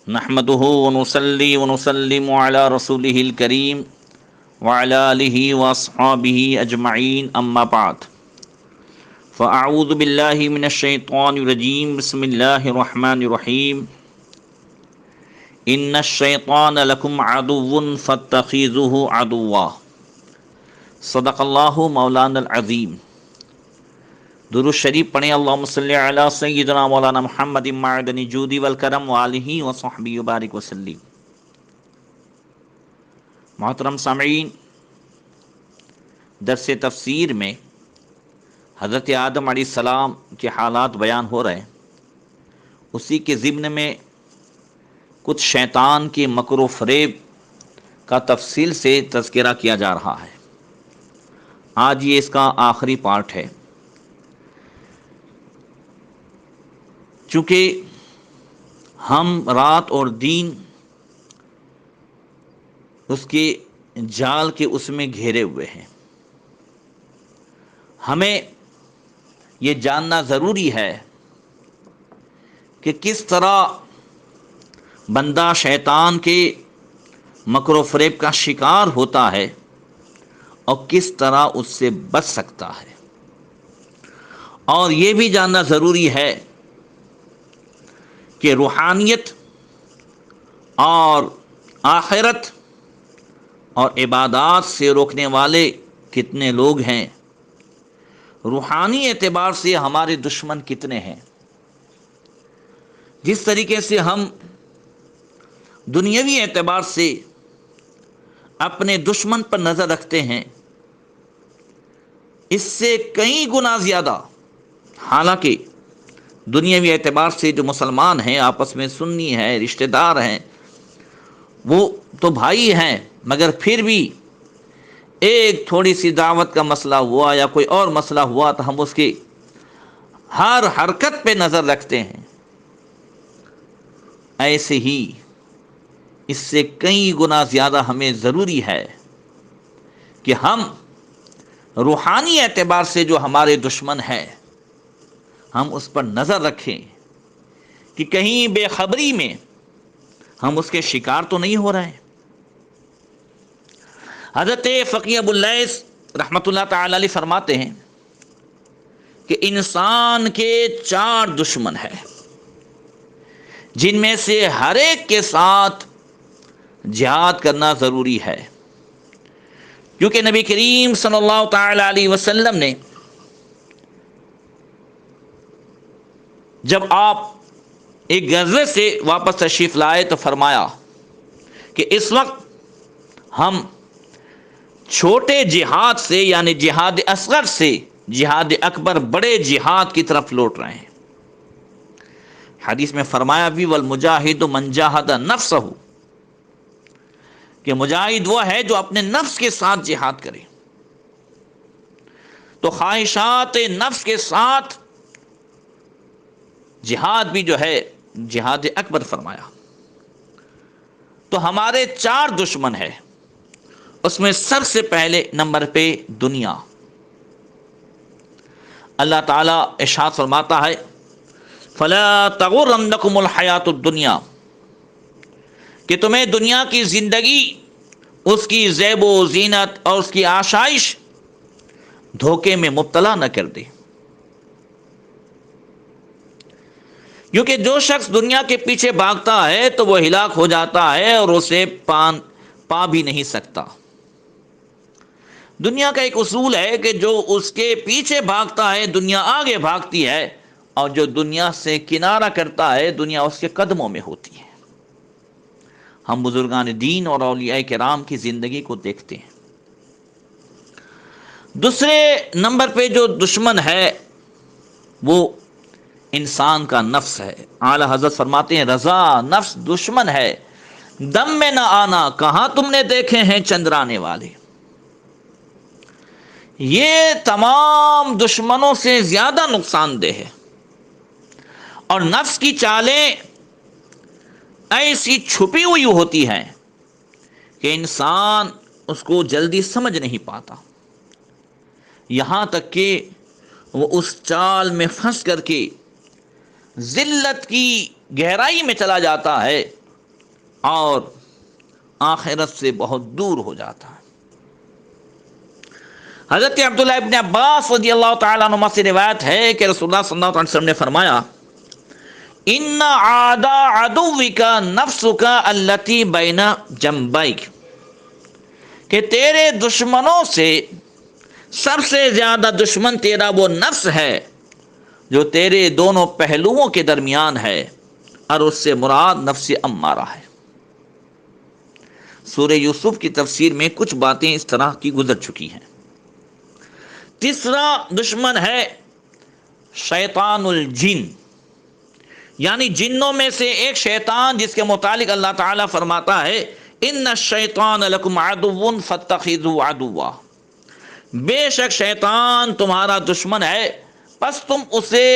نحمده ونصلي ونسلم على رسوله الكريم وعلى آله وأصحابه أجمعين أما بعد فأعوذ بالله من الشيطان الرجيم بسم الله الرحمن الرحيم إن الشيطان لكم عدو فاتخذوه عدوا صدق الله مولانا العظيم. درود شریف پڑھیں. اللہم صلی علی سیدنا مولانا محمد معدن جودی والکرم وآلہ وصحبہ وبارک وسلم. محترم سامعین، درس تفسیر میں حضرت آدم علیہ السلام کے حالات بیان ہو رہے ہیں. اسی کے ضمن میں کچھ شیطان کے مکر و فریب کا تفصیل سے تذکرہ کیا جا رہا ہے. آج یہ اس کا آخری پارٹ ہے. چونکہ ہم رات اور دن اس کے جال کے اس میں گھیرے ہوئے ہیں، ہمیں یہ جاننا ضروری ہے کہ کس طرح بندہ شیطان کے مکر و فریب کا شکار ہوتا ہے اور کس طرح اس سے بچ سکتا ہے. اور یہ بھی جاننا ضروری ہے کہ روحانیت اور آخرت اور عبادات سے روکنے والے کتنے لوگ ہیں، روحانی اعتبار سے ہمارے دشمن کتنے ہیں. جس طریقے سے ہم دنیاوی اعتبار سے اپنے دشمن پر نظر رکھتے ہیں، اس سے کئی گنا زیادہ، حالانکہ دنیاوی اعتبار سے جو مسلمان ہیں، آپس میں سنی ہیں، رشتہ دار ہیں، وہ تو بھائی ہیں، مگر پھر بھی ایک تھوڑی سی دعوت کا مسئلہ ہوا یا کوئی اور مسئلہ ہوا تو ہم اس کی ہر حرکت پہ نظر رکھتے ہیں. ایسے ہی اس سے کئی گنا زیادہ ہمیں ضروری ہے کہ ہم روحانی اعتبار سے جو ہمارے دشمن ہیں ہم اس پر نظر رکھیں کہ کہیں بے خبری میں ہم اس کے شکار تو نہیں ہو رہے ہیں. حضرت فقیہ ابو اللیث رحمۃ اللہ تعالی علیہ فرماتے ہیں کہ انسان کے 4 دشمن ہیں، جن میں سے ہر ایک کے ساتھ جہاد کرنا ضروری ہے. کیونکہ نبی کریم صلی اللہ تعالی علیہ وسلم نے جب آپ ایک غزوے سے واپس تشریف لائے تو فرمایا کہ اس وقت ہم چھوٹے جہاد سے، یعنی جہاد اصغر سے جہاد اکبر، بڑے جہاد کی طرف لوٹ رہے ہیں. حدیث میں فرمایا بھی والمجاہد من جاہد نفسہ، کہ مجاہد وہ ہے جو اپنے نفس کے ساتھ جہاد کرے. تو خواہشات نفس کے ساتھ جہاد بھی جو ہے جہاد اکبر فرمایا. تو ہمارے 4 دشمن ہیں. اس میں سب سے پہلے نمبر پہ دنیا. اللہ تعالیٰ ارشاد فرماتا ہے فَلَا تَغُرَّنَّكُمُ الْحَيَاةُ الدُّنْيَا، کہ تمہیں دنیا کی زندگی، اس کی زیب و زینت اور اس کی آشائش دھوکے میں مبتلا نہ کر دے. کیونکہ جو شخص دنیا کے پیچھے بھاگتا ہے تو وہ ہلاک ہو جاتا ہے اور اسے پا بھی نہیں سکتا. دنیا کا ایک اصول ہے کہ جو اس کے پیچھے بھاگتا ہے دنیا آگے بھاگتی ہے، اور جو دنیا سے کنارہ کرتا ہے دنیا اس کے قدموں میں ہوتی ہے. ہم بزرگان دین اور اولیاء کرام کی زندگی کو دیکھتے ہیں. دوسرے نمبر پہ جو دشمن ہے وہ انسان کا نفس ہے. اعلی حضرت فرماتے ہیں رضا نفس دشمن ہے، دم میں نہ آنا کہاں تم نے دیکھے ہیں چندرانے والے. یہ تمام دشمنوں سے زیادہ نقصان دہ ہے. اور نفس کی چالیں ایسی چھپی ہوئی ہوتی ہیں کہ انسان اس کو جلدی سمجھ نہیں پاتا، یہاں تک کہ وہ اس چال میں پھنس کر کے ذلت کی گہرائی میں چلا جاتا ہے اور آخرت سے بہت دور ہو جاتا ہے۔ حضرت عبداللہ ابن عباس رضی اللہ تعالیٰ عنہما سے روایت ہے کہ رسول اللہ صلی اللہ علیہ وسلم نے فرمایا ان عادا عدوک نفسک التی بین جنبیک، کہ تیرے دشمنوں سے سب سے زیادہ دشمن تیرا وہ نفس ہے جو تیرے دونوں پہلوؤں کے درمیان ہے، اور اس سے مراد نفس امارہ ہے۔ سورہ یوسف کی تفسیر میں کچھ باتیں اس طرح کی گزر چکی ہیں۔ تیسرا دشمن ہے شیطان الجن، یعنی جنوں میں سے ایک شیطان، جس کے متعلق اللہ تعالیٰ فرماتا ہے ان الشیطان لکم عدو فاتخذوه عدوا، بے شک شیطان تمہارا دشمن ہے، پس تم اسے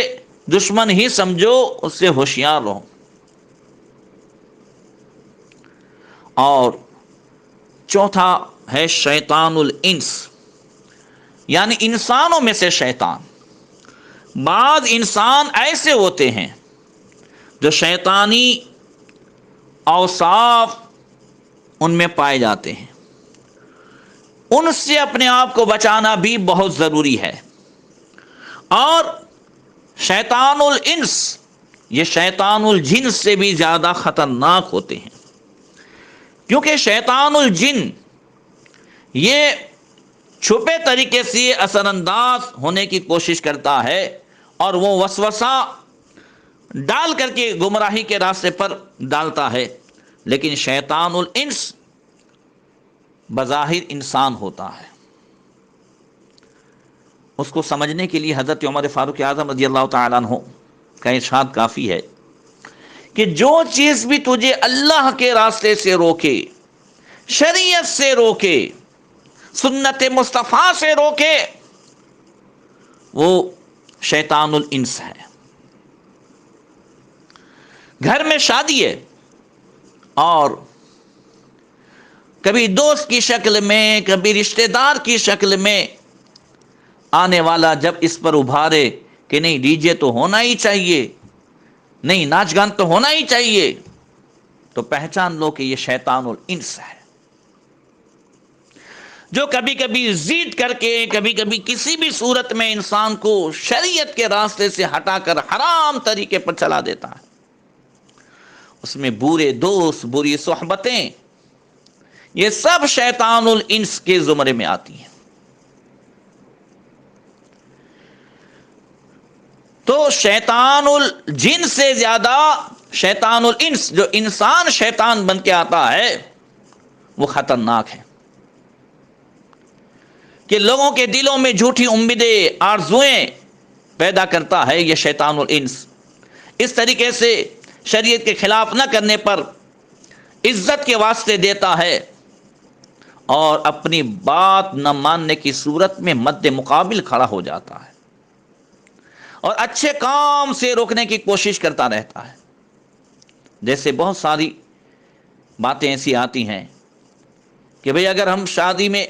دشمن ہی سمجھو، اس سے ہوشیار رہو۔ اور چوتھا ہے شیطان الانس، یعنی انسانوں میں سے شیطان۔ بعض انسان ایسے ہوتے ہیں جو شیطانی اوصاف ان میں پائے جاتے ہیں، ان سے اپنے آپ کو بچانا بھی بہت ضروری ہے۔ اور شیطان الانس یہ شیطان الجن سے بھی زیادہ خطرناک ہوتے ہیں، کیونکہ شیطان الجن یہ چھپے طریقے سے اثر انداز ہونے کی کوشش کرتا ہے، اور وہ وسوسہ ڈال کر کے گمراہی کے راستے پر ڈالتا ہے، لیکن شیطان الانس بظاہر انسان ہوتا ہے۔ اس کو سمجھنے کے لیے حضرت عمر فاروق اعظم رضی اللہ تعالیٰ عنہ کا ارشاد کافی ہے کہ جو چیز بھی تجھے اللہ کے راستے سے روکے، شریعت سے روکے، سنت مصطفیٰ سے روکے، وہ شیطان الانس ہے۔ گھر میں شادی ہے اور کبھی دوست کی شکل میں، کبھی رشتہ دار کی شکل میں آنے والا جب اس پر ابھارے کہ نہیں ڈی جے تو ہونا ہی چاہیے، نہیں ناچ گان تو ہونا ہی چاہیے، تو پہچان لو کہ یہ شیطان الانس ہے، جو کبھی کبھی ضد کر کے، کبھی کبھی کسی بھی صورت میں انسان کو شریعت کے راستے سے ہٹا کر حرام طریقے پر چلا دیتا ہے۔ اس میں برے دوست، بری صحبتیں، یہ سب شیطان الانس کے زمرے میں آتی ہیں۔ تو شیطان الجن سے زیادہ شیطان الانس، جو انسان شیطان بن کے آتا ہے، وہ خطرناک ہے، کہ لوگوں کے دلوں میں جھوٹی امیدیں، آرزوئیں پیدا کرتا ہے یہ شیطان الانس۔ اس طریقے سے شریعت کے خلاف نہ کرنے پر عزت کے واسطے دیتا ہے، اور اپنی بات نہ ماننے کی صورت میں مد مقابل کھڑا ہو جاتا ہے، اور اچھے کام سے روکنے کی کوشش کرتا رہتا ہے۔ جیسے بہت ساری باتیں ایسی آتی ہیں کہ بھئی اگر ہم شادی میں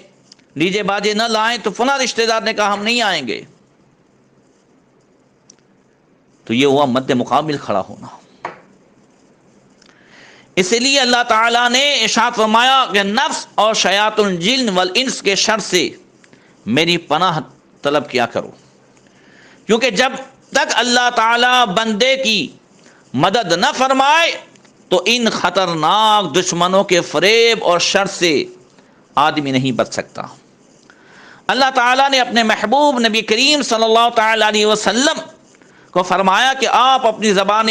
ڈی جے باجے نہ لائیں تو فلاں رشتہ دار نے کہا ہم نہیں آئیں گے، تو یہ ہوا مد مقابل کھڑا ہونا۔ اسی لیے اللہ تعالیٰ نے ارشاد فرمایا کہ نفس اور شیاطین الجن والانس کے شر سے میری پناہ طلب کیا کرو، کیونکہ جب تک اللہ تعالیٰ بندے کی مدد نہ فرمائے تو ان خطرناک دشمنوں کے فریب اور شر سے آدمی نہیں بچ سکتا۔ اللہ تعالیٰ نے اپنے محبوب نبی کریم صلی اللہ تعالیٰ علیہ وسلم کو فرمایا کہ آپ اپنی زبان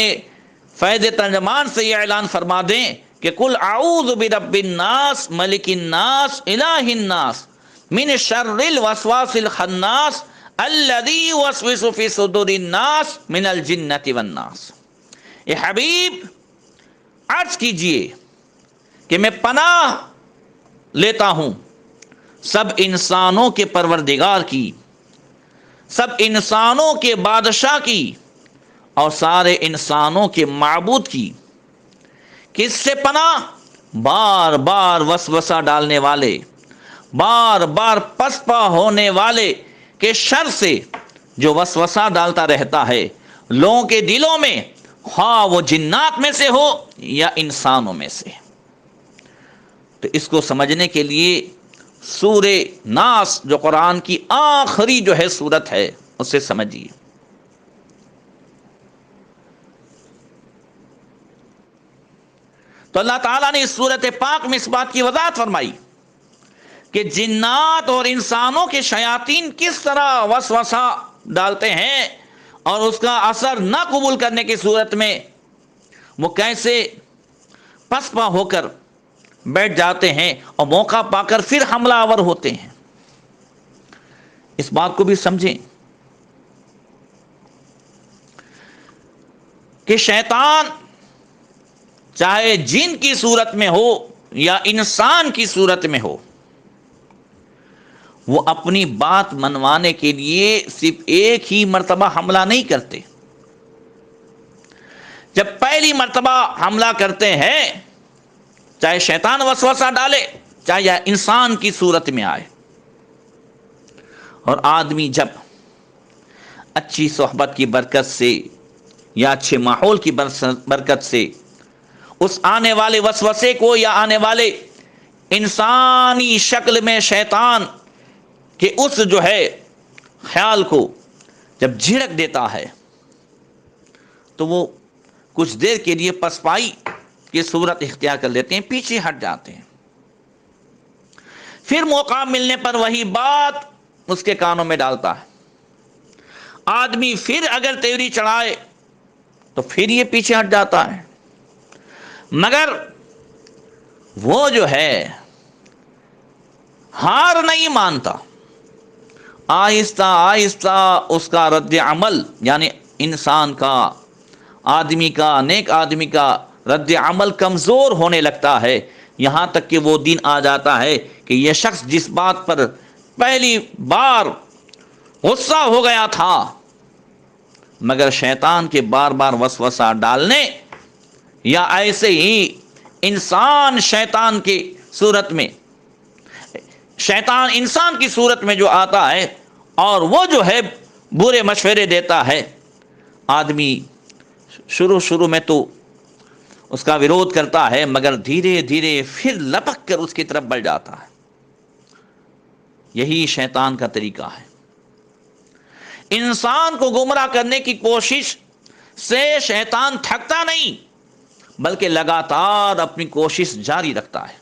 فیض ترجمان سے یہ اعلان فرما دیں کہ قل اعوذ برب الناس ملک الناس الہ الناس من شر الوسواس الخناس الذی یوسوس فی صدور الناس من الجنۃ والناس۔ اے حبیب عرض کیجئے کہ میں پناہ لیتا ہوں سب انسانوں کے پروردگار کی، سب انسانوں کے بادشاہ کی، اور سارے انسانوں کے معبود کی۔ کس سے پناہ؟ بار بار وسوسہ ڈالنے والے، بار بار پسپا ہونے والے کے شر سے، جو وسوسہ ڈالتا رہتا ہے لوگوں کے دلوں میں، خواہ وہ جنات میں سے ہو یا انسانوں میں سے۔ تو اس کو سمجھنے کے لیے سورہ ناس جو قرآن کی آخری جو ہے سورت ہے اسے سمجھیے۔ تو اللہ تعالیٰ نے اس سورت پاک میں اس بات کی وضاحت فرمائی کہ جنات اور انسانوں کے شیاطین کس طرح وسوسہ ڈالتے ہیں اور اس کا اثر نہ قبول کرنے کی صورت میں وہ کیسے پسپا ہو کر بیٹھ جاتے ہیں اور موقع پا کر پھر حملہ آور ہوتے ہیں۔ اس بات کو بھی سمجھیں کہ شیطان چاہے جن کی صورت میں ہو یا انسان کی صورت میں ہو، وہ اپنی بات منوانے کے لیے صرف ایک ہی مرتبہ حملہ نہیں کرتے۔ جب پہلی مرتبہ حملہ کرتے ہیں، چاہے شیطان وسوسہ ڈالے چاہے انسان کی صورت میں آئے، اور آدمی جب اچھی صحبت کی برکت سے یا اچھے ماحول کی برکت سے اس آنے والے وسوسے کو یا آنے والے انسانی شکل میں شیطان کہ اس جو ہے خیال کو جب جھڑک دیتا ہے تو وہ کچھ دیر کے لیے پسپائی کی صورت اختیار کر لیتے ہیں، پیچھے ہٹ جاتے ہیں۔ پھر موقع ملنے پر وہی بات اس کے کانوں میں ڈالتا ہے، آدمی پھر اگر تیوری چڑھائے تو پھر یہ پیچھے ہٹ جاتا ہے، مگر وہ جو ہے ہار نہیں مانتا۔ آہستہ آہستہ اس کا رد عمل، یعنی انسان کا، آدمی کا، نیک آدمی کا رد عمل کمزور ہونے لگتا ہے، یہاں تک کہ وہ دن آ جاتا ہے کہ یہ شخص جس بات پر پہلی بار غصہ ہو گیا تھا، مگر شیطان کے بار بار وسوسہ ڈالنے یا ایسے ہی انسان شیطان کی صورت میں، شیطان انسان کی صورت میں جو آتا ہے اور وہ جو ہے برے مشورے دیتا ہے، آدمی شروع میں تو اس کا ویرودھ کرتا ہے، مگر دھیرے دھیرے پھر لپک کر اس کی طرف بڑھ جاتا ہے۔ یہی شیطان کا طریقہ ہے، انسان کو گمراہ کرنے کی کوشش سے شیطان تھکتا نہیں بلکہ لگاتار اپنی کوشش جاری رکھتا ہے،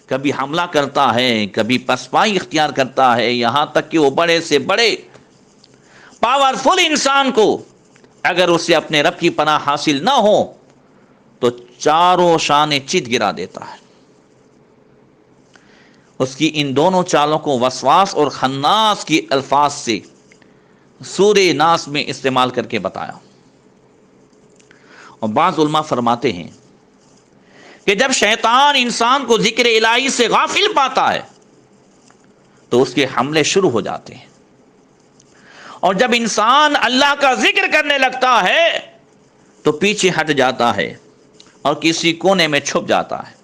کبھی حملہ کرتا ہے، کبھی پسپائی اختیار کرتا ہے، یہاں تک کہ وہ بڑے سے بڑے پاورفل انسان کو اگر اسے اپنے رب کی پناہ حاصل نہ ہو تو چاروں شانے چت گرا دیتا ہے۔ اس کی ان دونوں چالوں کو وسواس اور خناس کی الفاظ سے سورہ ناس میں استعمال کر کے بتایا۔ اور بعض علماء فرماتے ہیں کہ جب شیطان انسان کو ذکر الہی سے غافل پاتا ہے تو اس کے حملے شروع ہو جاتے ہیں، اور جب انسان اللہ کا ذکر کرنے لگتا ہے تو پیچھے ہٹ جاتا ہے اور کسی کونے میں چھپ جاتا ہے۔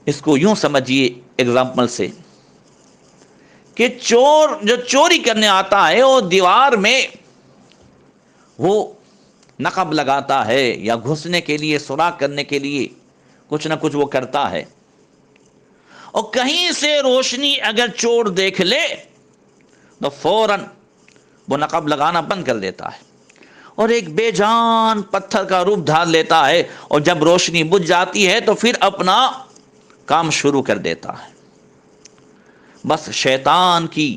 اس کو یوں سمجھیے ایگزامپل سے کہ چور جو چوری کرنے آتا ہے وہ دیوار میں وہ نقب لگاتا ہے یا گھسنے کے لیے، سوراخ کرنے کے لیے کچھ نہ کچھ وہ کرتا ہے، اور کہیں سے روشنی اگر چور دیکھ لے تو فوراً وہ نقب لگانا بند کر دیتا ہے اور ایک بے جان پتھر کا روپ دھار لیتا ہے، اور جب روشنی بجھ جاتی ہے تو پھر اپنا کام شروع کر دیتا ہے۔ بس شیطان کی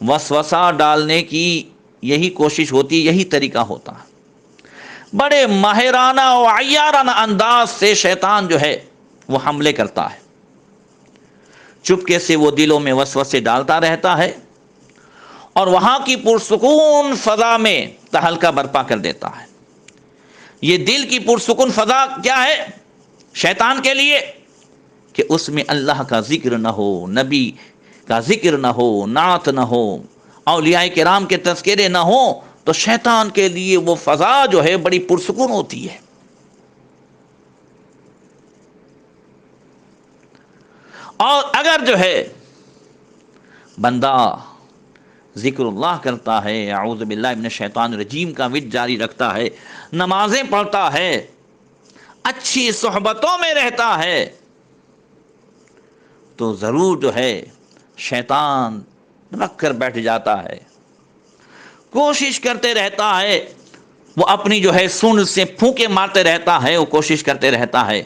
وسوسہ ڈالنے کی یہی کوشش ہوتی، یہی طریقہ ہوتا ہے۔ بڑے ماہرانہ و عیارانہ انداز سے شیطان جو ہے وہ حملے کرتا ہے، چپکے سے وہ دلوں میں وسوسے ڈالتا رہتا ہے اور وہاں کی پرسکون فضا میں تہلکہ برپا کر دیتا ہے۔ یہ دل کی پرسکون فضا کیا ہے شیطان کے لیے؟ کہ اس میں اللہ کا ذکر نہ ہو، نبی کا ذکر نہ ہو، نعت نہ ہو، اولیاء کرام کے تذکرے نہ ہو، تو شیطان کے لیے وہ فضا جو ہے بڑی پرسکون ہوتی ہے۔ اور اگر جو ہے بندہ ذکر اللہ کرتا ہے، اعوذ باللہ من الشیطان الرجیم کا ورد جاری رکھتا ہے، نمازیں پڑھتا ہے، اچھی صحبتوں میں رہتا ہے، تو ضرور جو ہے شیطان رکھ کر بیٹھ جاتا ہے، کوشش کرتے رہتا ہے، وہ اپنی جو ہے سونڈ سے پھونکے مارتے رہتا ہے، وہ کوشش کرتے رہتا ہے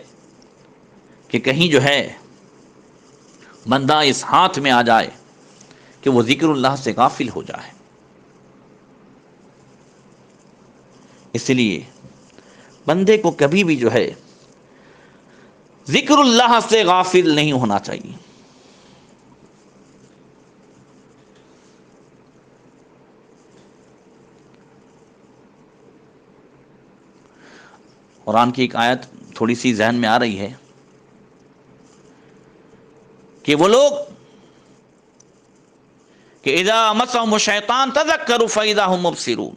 کہ کہیں جو ہے بندہ اس ہاتھ میں آ جائے کہ وہ ذکر اللہ سے غافل ہو جائے۔ اس لیے بندے کو کبھی بھی جو ہے ذکر اللہ سے غافل نہیں ہونا چاہیے۔ قرآن کی ایک آیت تھوڑی سی ذہن میں آ رہی ہے کہ وہ لوگ کہ اذا مسهم الشیطان تذکروا فاذا هم مبصرون،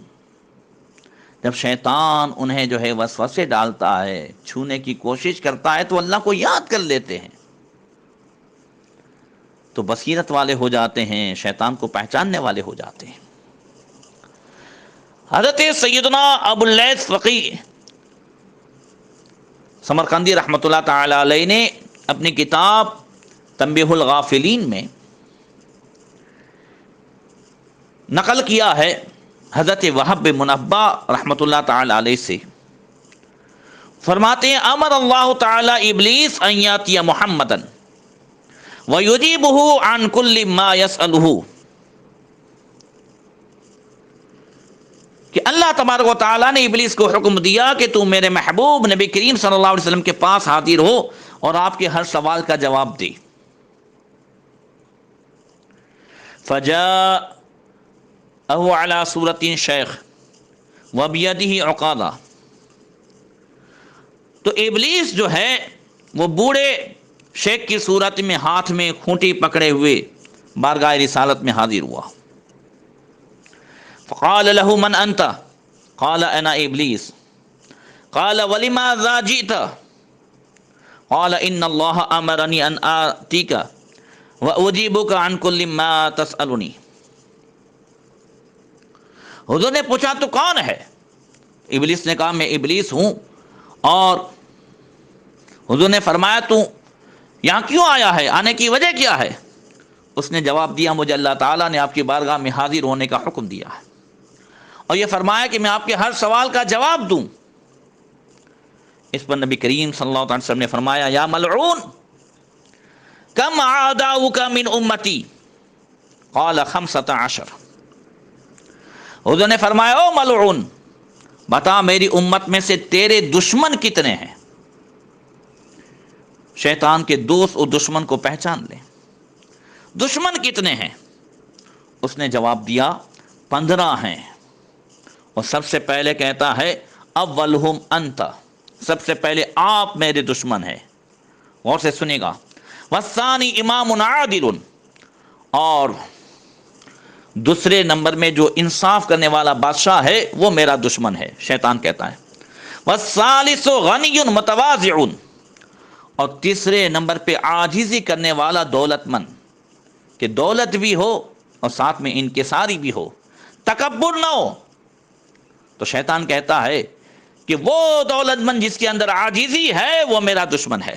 جب شیطان انہیں جو ہے وسوسے ڈالتا ہے، چھونے کی کوشش کرتا ہے تو اللہ کو یاد کر لیتے ہیں، تو بصیرت والے ہو جاتے ہیں، شیطان کو پہچاننے والے ہو جاتے ہیں۔ حضرت سیدنا ابو اللیث فقی سمرقندی رحمۃ اللہ تعالی علیہ نے اپنی کتاب تنبیہ الغافلین میں نقل کیا ہے حضرت وہب بن منبہ رحمۃ اللہ تعالی علیہ سے، فرماتے ہیں امر اللہ تعالی ابلیس ان یاتی محمدا ویجیبہ عن کل ما یسألہ، کہ اللہ تبارک و تعالیٰ نے ابلیس کو حکم دیا کہ تو میرے محبوب نبی کریم صلی اللہ علیہ وسلم کے پاس حاضر ہو اور آپ کے ہر سوال کا جواب دے۔ فجاءہ علی صورت شیخ وبیدہ عقادہ، تو ابلیس جو ہے وہ بوڑھے شیخ کی صورت میں ہاتھ میں کھونٹی پکڑے ہوئے بارگاہ رسالت میں حاضر ہوا۔ فقال له من انت قال انا ابلیس قال ولماذا جئت قال ان اللہ امرنی ان آتیک واجیبک عن کل ما تسألنی۔ حضور نے پوچھا تو کون ہے؟ ابلیس نے کہا میں ابلیس ہوں۔ اور حضور نے فرمایا تو یہاں کیوں آیا ہے، آنے کی وجہ کیا ہے؟ اس نے جواب دیا مجھے اللہ تعالیٰ نے آپ کی بارگاہ میں حاضر ہونے کا حکم دیا ہے اور یہ فرمایا کہ میں آپ کے ہر سوال کا جواب دوں۔ اس پر نبی کریم صلی اللہ علیہ وسلم نے فرمایا یا ملعون کم اعداؤک من امتی قال 15۔ حضور نے فرمایا او ملعون بتا میری امت میں سے تیرے دشمن کتنے ہیں؟ شیطان کے دوست اور دشمن کو پہچان لیں، دشمن کتنے ہیں؟ اس نے جواب دیا 15 ہیں، اور سب سے پہلے کہتا ہے اولہم انت، سب سے پہلے آپ میرے دشمن ہیں، غور سے سنے گا، والثانی امام عادل، اور دوسرے نمبر میں جو انصاف کرنے والا بادشاہ ہے وہ میرا دشمن ہے، شیطان کہتا ہے، والثالث غنی متواضع، اور تیسرے نمبر پہ عاجزی کرنے والا دولت مند، کہ دولت بھی ہو اور ساتھ میں انکساری بھی ہو، تکبر نہ ہو۔ تو شیطان کہتا ہے کہ وہ دولت مند جس کے اندر عاجزی ہے وہ میرا دشمن ہے۔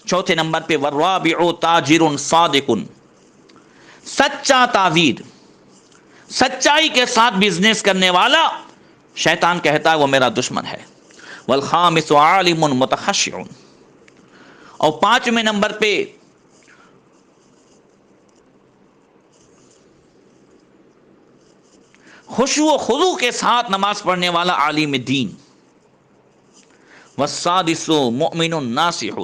چوتھے نمبر پہ والرابع تاجر صادق، سچا تاجر، سچائی کے ساتھ بزنس کرنے والا، شیطان کہتا ہے وہ میرا دشمن ہے۔ والخامس عالم متخشع، اور 5ویں نمبر پہ خشوع و خضوع کے ساتھ نماز پڑھنے والا عالم دین۔ والسادس مؤمن ناصح،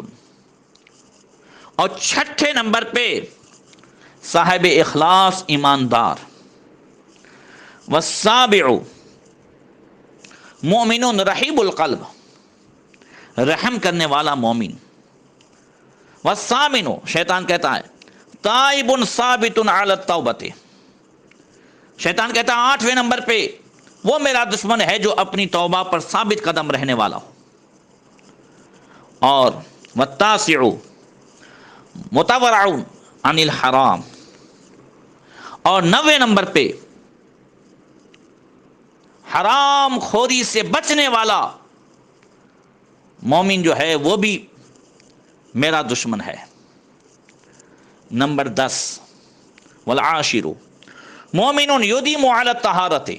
اور 6 نمبر پہ صاحب اخلاص ایماندار۔ والسابع مؤمن رحیب القلب، رحم کرنے والا مومن۔ والثامن، شیطان کہتا ہے تائب ثابت علی التوبۃ، شیطان کہتا ہے 8ویں نمبر پہ وہ میرا دشمن ہے جو اپنی توبہ پر ثابت قدم رہنے والا ہو۔ اور والتاسع متورع عن الحرام، اور 9ویں نمبر پہ حرام خوری سے بچنے والا مومن جو ہے وہ بھی میرا دشمن ہے۔ نمبر 10 والعاشر مومن یدیم علی الطہارۃ،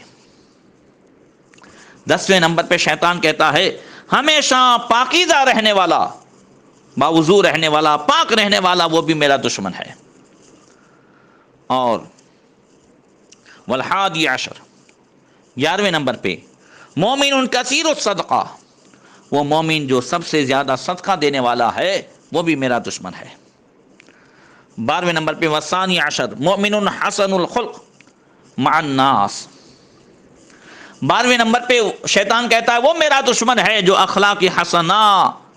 10ویں نمبر پہ شیطان کہتا ہے ہمیشہ پاکیزہ رہنے والا، باوضو رہنے والا، پاک رہنے والا، وہ بھی میرا دشمن ہے۔ اور والحادی عشر 11ویں نمبر پہ مومن کثیر الصدقہ، وہ مومن جو سب سے زیادہ صدقہ دینے والا ہے وہ بھی میرا دشمن ہے۔ 12ویں نمبر پہ والثانی عشر مومن حسن الخلق مع الناس، 12ویں نمبر پہ شیطان کہتا ہے وہ میرا دشمن ہے جو اخلاق حسنہ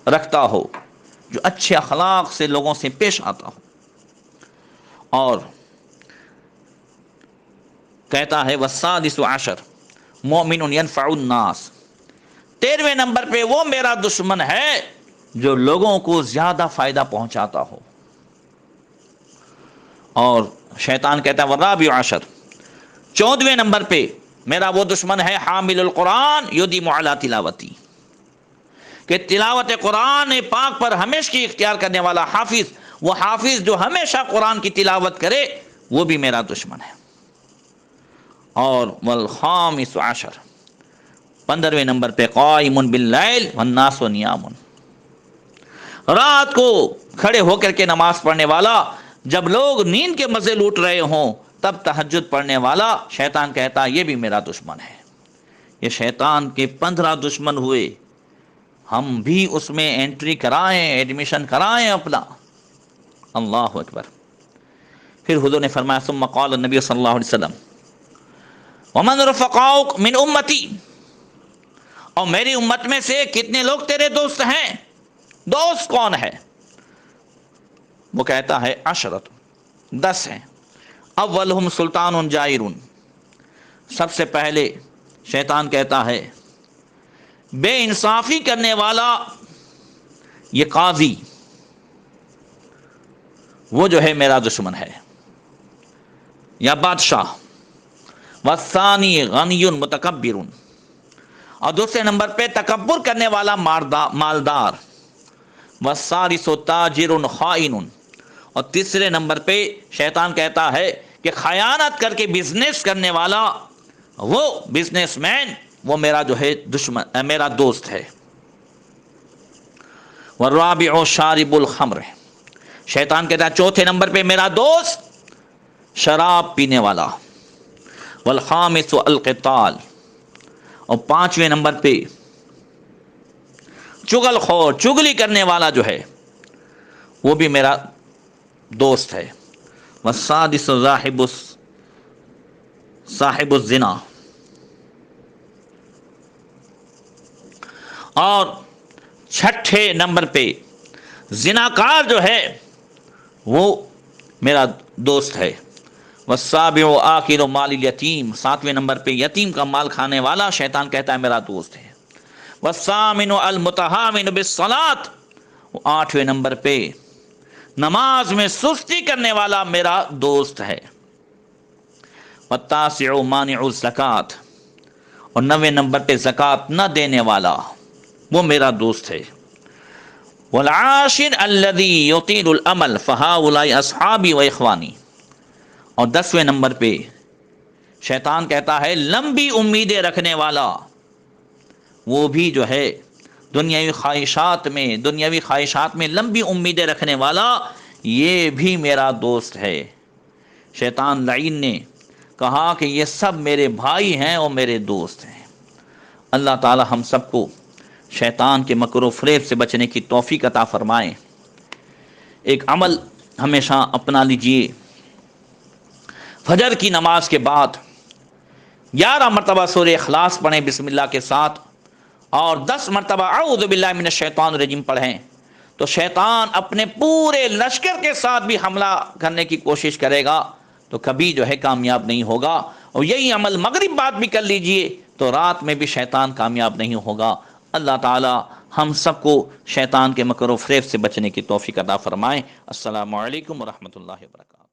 رکھتا ہو، جو اچھے اخلاق سے لوگوں سے پیش آتا ہو۔ اور کہتا ہے والسادس عشر مومن ینفع الناس، 13ویں نمبر پہ وہ میرا دشمن ہے جو لوگوں کو زیادہ فائدہ پہنچاتا ہو۔ اور شیطان کہتا ہے والرابع عشر 14ویں نمبر پہ میرا وہ دشمن ہے حامل القرآن یدیم علی تلاوتی، کہ تلاوت قرآن پاک پر ہمیشہ کی اختیار کرنے والا حافظ، وہ حافظ جو ہمیشہ قرآن کی تلاوت کرے وہ بھی میرا دشمن ہے۔ اور والخامس عشر 15ویں نمبر پہ قائم باللیل والناس نیام، رات کو کھڑے ہو کر کے نماز پڑھنے والا، جب لوگ نیند کے مزے لوٹ رہے ہوں تب تہجد پڑھنے والا، شیطان کہتا یہ بھی میرا دشمن ہے۔ یہ شیطان کے 15 دشمن ہوئے، ہم بھی اس میں انٹری کرائیں، ایڈمیشن کرائیں اپنا۔ اللہ اکبر۔ پھر حضور نے فرمایا ثم قال النبی صلی اللہ علیہ وسلم ومن رفقاؤک من امتی، اور میری امت میں سے کتنے لوگ تیرے دوست ہیں؟ دوست کون ہے؟ وہ کہتا ہے عشرۃ، 10 ہیں۔ اولہم سلطان جائر، سب سے پہلے شیطان کہتا ہے بے انصافی کرنے والا یہ قاضی، وہ جو ہے میرا دشمن ہے یا بادشاہ۔ والثانی غنی متکبر، اور دوسرے نمبر پہ تکبر کرنے والا مالدار۔ والثالث تاجر خائن، اور تیسرے نمبر پہ شیطان کہتا ہے کہ خیانت کر کے بزنس کرنے والا، وہ بزنس مین، وہ میرا جو ہے دشمن، میرا دوست ہے۔ والرابع شارب الخمر، شیطان کہتا ہے چوتھے نمبر پہ میرا دوست شراب پینے والا۔ والخامس القتال، اور 5ویں نمبر پہ چغل خور، چگلی کرنے والا جو ہے وہ بھی میرا دوست ہے۔ والسادس صاحب الزنا، اور 6 نمبر پہ زناکار جو ہے وہ میرا دوست ہے۔ والسابع آکل مال الیتیم، 7ویں نمبر پہ یتیم کا مال کھانے والا، شیطان کہتا ہے میرا دوست ہے۔ والثامن المتہاون بالصلاۃ، 8ویں نمبر پہ نماز میں سستی کرنے والا میرا دوست ہے۔ والتاسع مانع الزکوٰۃ، اور 9ویں نمبر پہ زکوٰۃ نہ دینے والا وہ میرا دوست ہے۔ والعاشر الذی یطیل الامل فہؤلاء اصحابی و اخوانی، اور 10ویں نمبر پہ شیطان کہتا ہے لمبی امیدیں رکھنے والا، وہ بھی جو ہے دنیاوی خواہشات میں لمبی امیدیں رکھنے والا، یہ بھی میرا دوست ہے۔ شیطان لعین نے کہا کہ یہ سب میرے بھائی ہیں اور میرے دوست ہیں۔ اللہ تعالی ہم سب کو شیطان کے مکر و فریب سے بچنے کی توفیق عطا فرمائے۔ ایک عمل ہمیشہ اپنا لیجئے، فجر کی نماز کے بعد 11 مرتبہ سورہ اخلاص پڑھیں بسم اللہ کے ساتھ، اور 10 مرتبہ اعوذ باللہ من الشیطان الرجیم پڑھیں، تو شیطان اپنے پورے لشکر کے ساتھ بھی حملہ کرنے کی کوشش کرے گا تو کبھی جو ہے کامیاب نہیں ہوگا۔ اور یہی عمل مغرب بعد بھی کر لیجئے تو رات میں بھی شیطان کامیاب نہیں ہوگا۔ اللہ تعالی ہم سب کو شیطان کے مکر و فریب سے بچنے کی توفیق عطا فرمائے۔ السلام علیکم ورحمۃ اللہ وبرکاتہ۔